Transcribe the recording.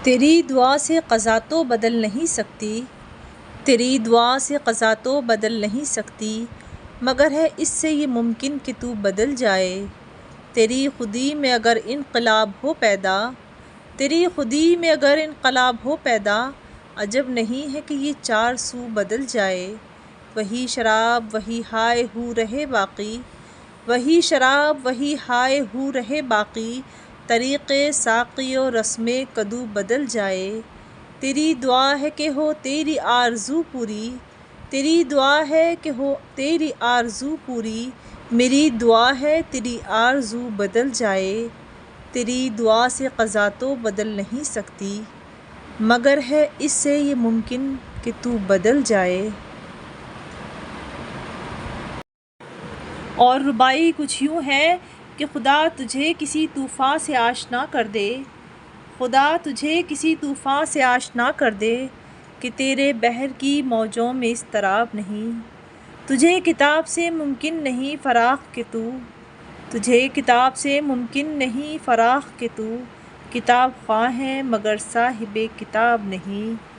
تیری دعا سے قضا تو بدل نہیں سکتی، تیری دعا سے قضا تو بدل نہیں سکتی، مگر ہے اس سے یہ ممکن کہ تو بدل جائے۔ تیری خودی میں اگر انقلاب ہو پیدا، تیری خودی میں اگر انقلاب ہو پیدا، عجب نہیں ہے کہ یہ چار سو بدل جائے۔ وہی شراب وہی ہائے ہو رہے باقی، وہی شراب وہی ہائے ہو رہے باقی، طریق ساقی و رسم کدو بدل جائے۔ تیری دعا ہے کہ ہو تیری آرزو پوری، تیری دعا ہے کہ ہو تیری آرزو پوری، میری دعا ہے تیری آرزو بدل جائے۔ تیری دعا سے قضا تو بدل نہیں سکتی، مگر ہے اس سے یہ ممکن کہ تو بدل جائے۔ اور ربائی کچھ یوں ہے کہ خدا تجھے کسی طوفاں سے آشنا کر دے، خدا تجھے کسی طوفاں سے آشنا کر دے کہ تیرے بحر کی موجوں میں اضطراب نہیں۔ تجھے کتاب سے ممکن نہیں فراق کہ تو، تجھے کتاب سے ممکن نہیں فراق کہ تو، کتاب خواں ہے مگر صاحب کتاب نہیں۔